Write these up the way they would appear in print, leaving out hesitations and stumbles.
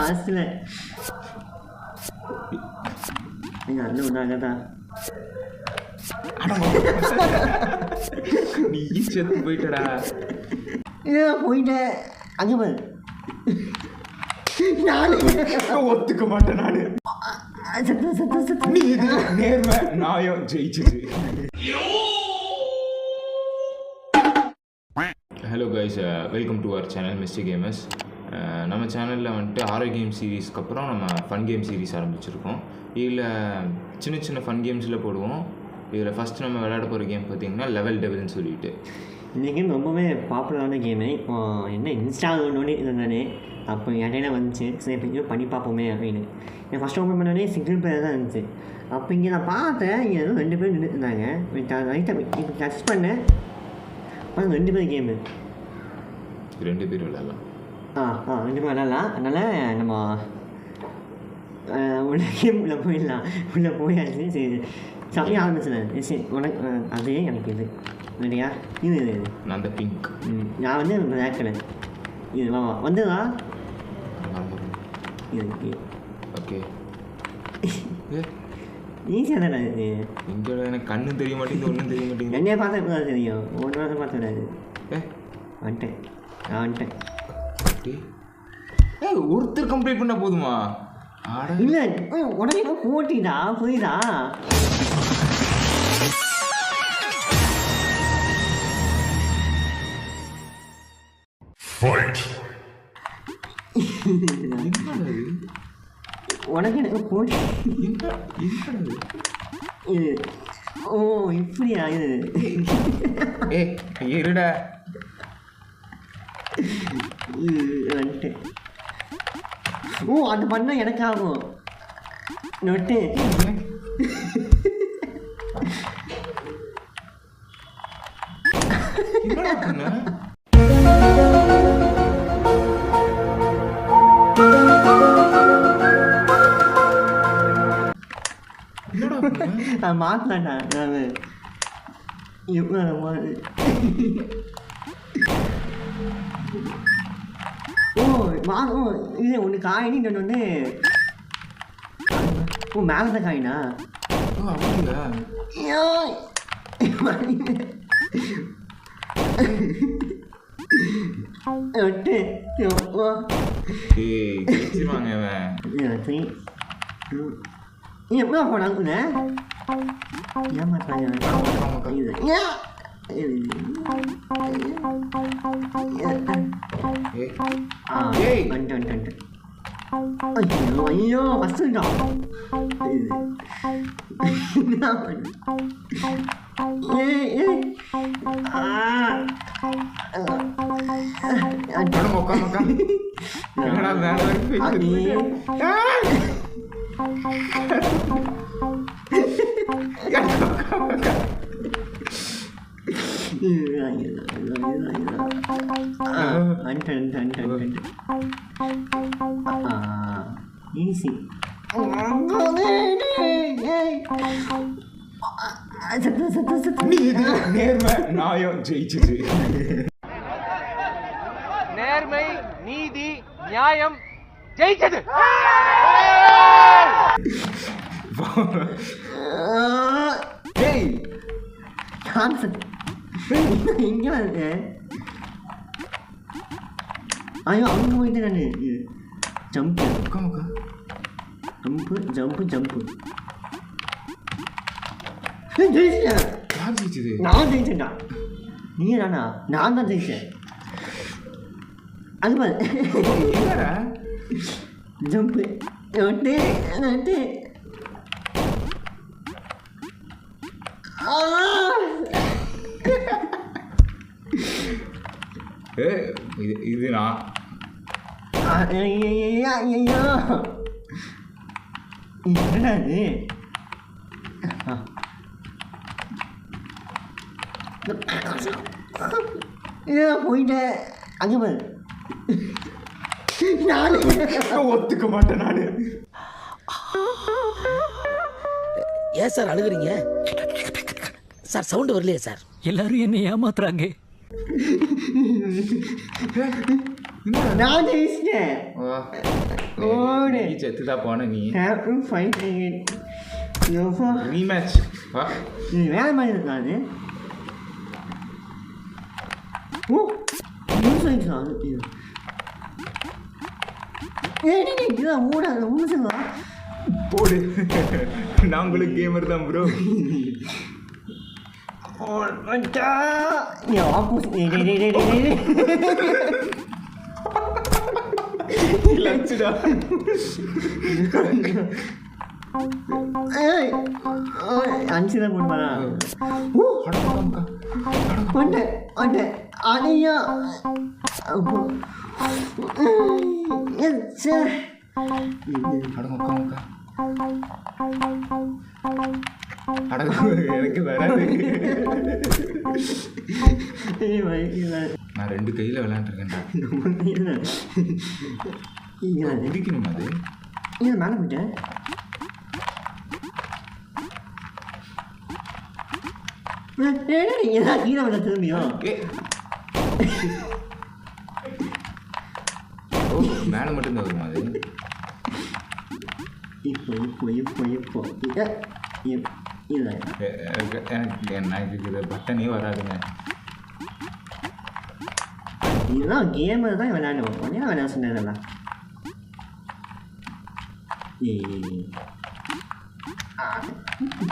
லாஸ்ட்ல நீங்க அண்ணன் ஒன்றாங்கதா நீ செத்து போயிட்டடா. போயிட்டேன் அங்கே பாரு. ஒத்துக்க மாட்டேன் நானு. நேர்மை நியாயம் ஜெயிச்சது. Hello guys, welcome to our channel misty gamers. நம்ம சேனலில் வந்துட்டு ஹாரர் கேம் சீரீஸ்க்கு அப்புறம் நம்ம ஃபன் கேம் சீரீஸ் ஆரம்பிச்சிருக்கோம். இதில் சின்ன சின்ன ஃபன் கேம்ஸில் போடுவோம். இதில் ஃபஸ்ட்டு நம்ம விளையாட போகிற கேம் பார்த்திங்கன்னா லெவல் டெவில்னு சொல்லிட்டு. இந்த கேம் ரொம்பவே பாப்புலரான கேமு. என்ன இன்ஸ்டால் ஒன்று இருந்தானே அப்போ இடையில வந்துச்சு, சரி இப்போ இங்கே பண்ணி பார்ப்போமே அப்படின்னு. நான் ஃபஸ்ட் ஓப்பன் பண்ணோடனே சிங்கிள் பிளேயர் தான் இருந்துச்சு. அப்போ இங்கே நான் பார்த்தேன், இங்கே ஏதோ 2 பேர் நின்றுருந்தாங்க. ரைட்டாக இப்போ டச் பண்ணேன், அப்புறம் 2 பேர் கேமு 2 பேர் விளையாடலாம். 2 பேர் விளையாடலாம். அதனால் நம்ம உள்ள கேம் உள்ளே போயிடலாம். உள்ளே போயாச்சு. சரி சமைய ஆரம்பிச்சிடேன். சரி உனக்கு அதே எனக்கு இது இல்லையா? இது நான் அந்த பிங்க். நான் வந்து பிளாக் கலர். இது வாமா வந்துதா? இது ஓகே ஈஸியாக தானே இது. இங்கே எனக்கு கண்ணு தெரிய மாட்டேங்குது, ஒன்றும் தெரிய மாட்டேங்குது. என்னைய பார்த்தா இப்போ தான் தெரியும். 1 வாரம் பார்த்து விடாது. வந்துட்டேன், நான் வந்துட்டேன். ஒருத்தர் கம்ப்ளீட் பண்ணால் போதுமா? இல்லை உடனே போட்டிடா, புரியுதா? உனக்கு எனக்கு போட்டி. ஓ இப்படியா? இது இருடா வந்துட்டு. ஓ அது பண்ணால் எனக்கு ஆகும். நொட்டு மாத்தலாண்டா. நான் ஓ இது ஒன்று காயினி இன்னொன்று வந்து ஓ மேலே தான் காயினா? எப்போ போனாங்க ஏமாத்தாங்க. ஐயோ ஃபஸ்ட்டுடா. ஈஸி. நேர்மை நியாயம் ஜெயிச்சது. நேர்மை நீதி நியாயம் ஜெயிச்சது. எங்க வந்து ஐயோ அவங்க போயிட்டு நான் ஜம்ப்பு ஜம்ப்பு ஜம்ப்பு ஜம்ப்பு நான் ஜெயிச்சேன்டா. நீ தானா? நான் தான் ஜெயிச்சேன். அது பாரு ஜம்ப்பு நட்டு நட்டு. இது நான் என்னடாது? போயிட்டேன் அங்கே பாரு. ஒத்துக்க மாட்டேன் நானு. ஏன் சார் அழுகுறீங்க சார்? சவுண்டு வரலையே சார்? எல்லாரும் என்ன ஏமாத்துறாங்க. நான் ஜெயிச்சிட்டேன். ஓடு. நீ செத்து தான் போன நீ. Happy fighting. ரீமேட்ச் வா. இது வேற மாதிரி இருக்காது. ஓ மூசைங்களா இது. ஏய் இதான் ஓடாத மூசைங்களா. போடு. நான் உங்களுக்கு கேமர் தான் ப்ரோ. லஞ்சுடா. அஞ்சுதான் போடுவாரா? ஒன்று ஒன்று அதையா எனக்கு வராது. நான் 2 கையில் விளையாண்டுருக்கேன்டா. குதிக்கணும் அது. இது மேலே போயிட்டேன். கீழே வந்து திரும்பியும் மேலே மட்டும்தான் வருமா அது? இப்போ இல்லை எனக்கு இது பட்டனே வராதுங்க. இதெல்லாம் கேமர் தான் விளையாடுவோம். ஏன் விளையாட சொன்னதெல்லாம்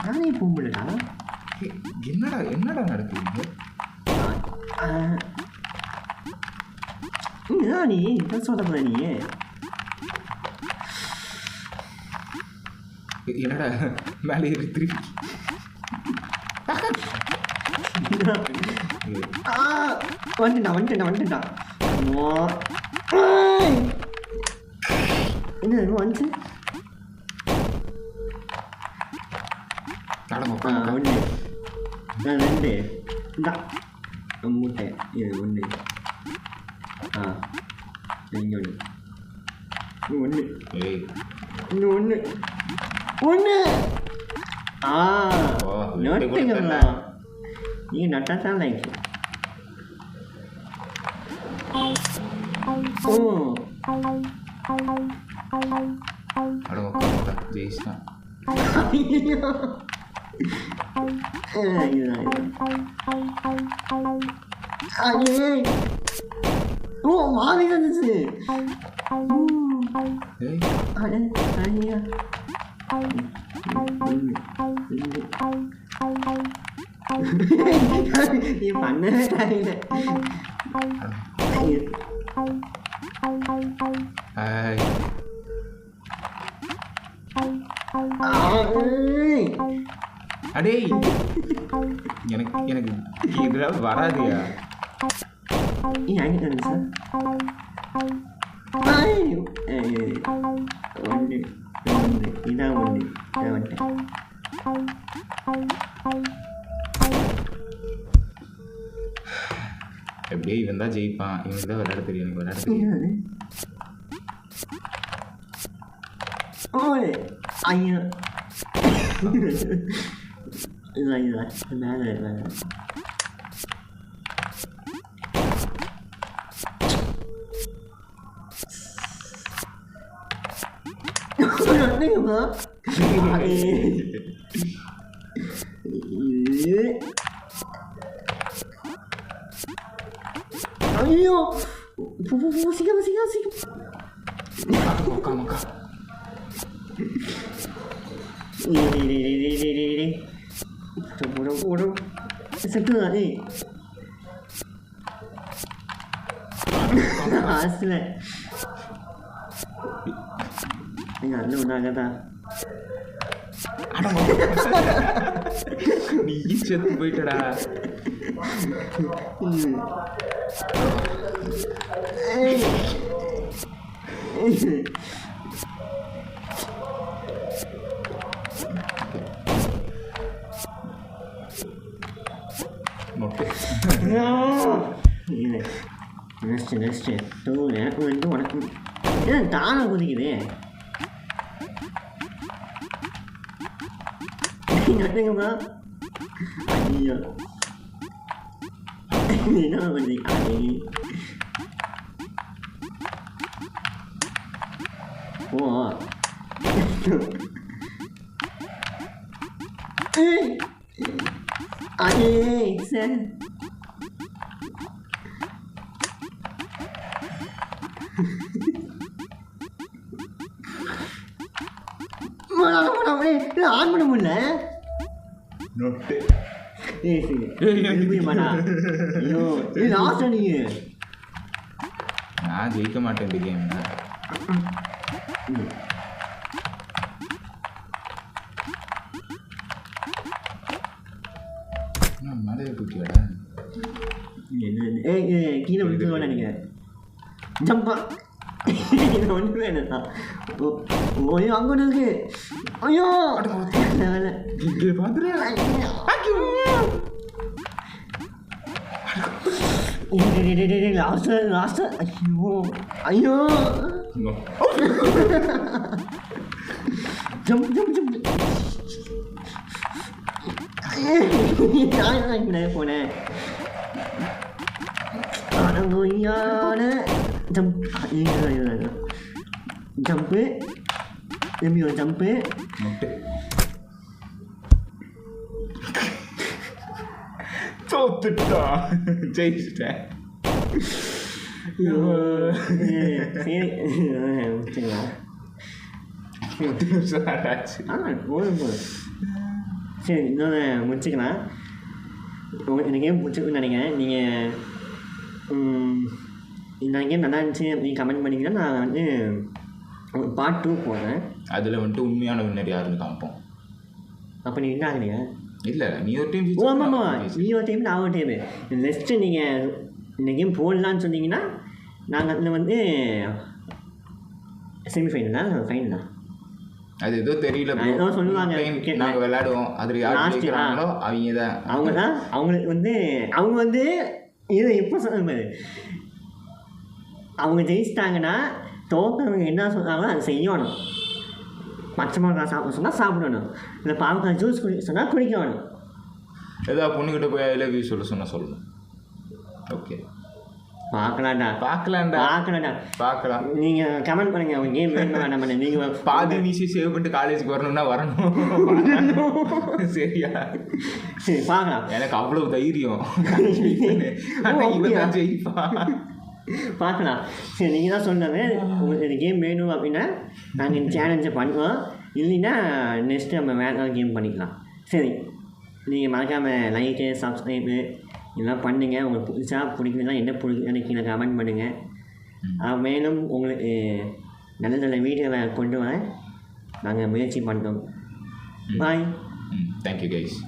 நானே போக முடியலடா. என்னடா நடக்குது? நீ இதான் சொல்ல போற நீ. என்னடா மேலே ஏறி திருப்பி வந்துட்டா என்ன வந்துச்சு? ஒன்று 2 இந்தா மூட்டை இது 1 இங்கே 1 இன்னும் 1 நட்டுங்களா? நீங்கள் நட்டாதான் லைக். ஜெயிச்சான். ஓ மாறி வந்துச்சு. நீ பண்ணவே தெரியல. அடே எனக்கு இதெல்லாம் வராதியா? இதான் ஒன்று எப்படியே இவன் தான் ஜெயிப்பான். இவனுக்கு தான் விளையாட தெரியும். எனக்கு விளையாட தெரியும். ஐயா இல்லை மேலே ஐயோ சீக்கிரம் போடும் செட்டுதானே ஆசல எங்கள் அண்ணன் ஒன்றாகதான். நீ செத்து போயிட்டடா. நெக்ஸ்ட் எனக்கு வந்து உனக்கு ஏன் தானே குதிக்குது? நட்டுங்கம்மா. ஐயோ என்ன பண்ணி ஓ அதே சார் ஆன் பண்ண முடியல. நோட்டு நான் ஜெயிக்க மாட்டேன் இந்த கேம். மலையை தூக்கிடா கீழே விழுந்துருவான்னு நினைக்கிறேன். ஜம்பா ஒன்றுமே என்னதான் ஐயோ அங்கே இருக்கு. ஐயோ லாஸ்ட் ஐயோ ஐயோ ஜம்ப் ஜம்ப் ஜம்ப் போனேன். ஜம்ப்பு எப்படி ஒரு ஜம்ப்பு தோத்துட்டா ஜெயிச்சிட்டேன். சரி இன்னொன்று முடிச்சுக்கலாம். இந்த கேம் முடிச்சுக்கணும்னு நினைக்கிறேன். நீங்கள் இந்த கேம் நல்லா இருந்துச்சு அப்படின்னு கமெண்ட் பண்ணிங்கன்னா நான் வந்து பார்ட் 2 போடுறேன். அதில் வந்துட்டு உண்மையான வின்னர் யாருன்னு காமிப்போம். அப்போ நீ என்ன ஆகுறீங்க? இல்லை நீ ஒரு டைம் ஓ ஆமாம்மா நீ ஒரு டைம் நான் ஒரு டைமு நெக்ஸ்ட்டு நீங்கள் இந்த கேம் போடலான்னு சொன்னீங்கன்னா நாங்கள் அதில் வந்து செமிஃபைனலா ஃபைனலா அது ஏதோ தெரியல ஏதோ சொல்லுவாங்க. நாங்கள் விளையாடுவோம் அதில் யார் ஜெயிக்கிறாங்களோ அவங்க தான் அவங்களுக்கு வந்து அவங்க வந்து இதை எப்போ சொல்ல அவங்க ஜெயிச்சிட்டாங்கன்னா தோற்றவங்க என்ன சொல்கிறாங்களோ அதை செய்யணும். பச்சை மிளகா சாப்பிட சொன்னால் சாப்பிடணும், இல்லை பாவக்காய் ஜூஸ் குடிக்க சொன்னால் குடிக்கணும். ஏதாவது பொண்ணுக்கிட்ட போய் ஐ லவ் யூ சொல்ல சொன்னால் சொல்லணும். ஓகே பார்க்கலாம். நீங்கள் கமெண்ட் பண்ணுங்க அவங்க கேம் வேணும் வேண்டாம் பண்ண. நீங்கள் பாதி மீசி சேவ் பண்ணிட்டு காலேஜுக்கு வரணும்னா வரணும். சரியா? சரி பார்க்கலாம். எனக்கு அவ்வளோ தைரியம். பார்க்கலாம். சரி நீங்கள் தான் சொன்னது உங்களுக்கு இந்த கேம் வேணும் அப்படின்னா நாங்கள் இந்த சேலஞ்சை பண்ணுவோம். இல்லைன்னா நெக்ஸ்ட்டு நம்ம வேறு கேம் பண்ணிக்கலாம். சரி நீங்கள் மறக்காமல் லைக்கு சப்ஸ்கிரைபு இதெல்லாம் பண்ணுங்கள். உங்களுக்கு புதுசாக பிடிக்குதுன்னா என்ன பிடிக்குதுன்னு கீழே கமெண்ட் பண்ணுங்கள். மேலும் உங்களுக்கு நல்ல நல்ல வீடியோவை கொண்டு வர நாங்கள் முயற்சி பண்ணுறோம். பாய். Thank you guys.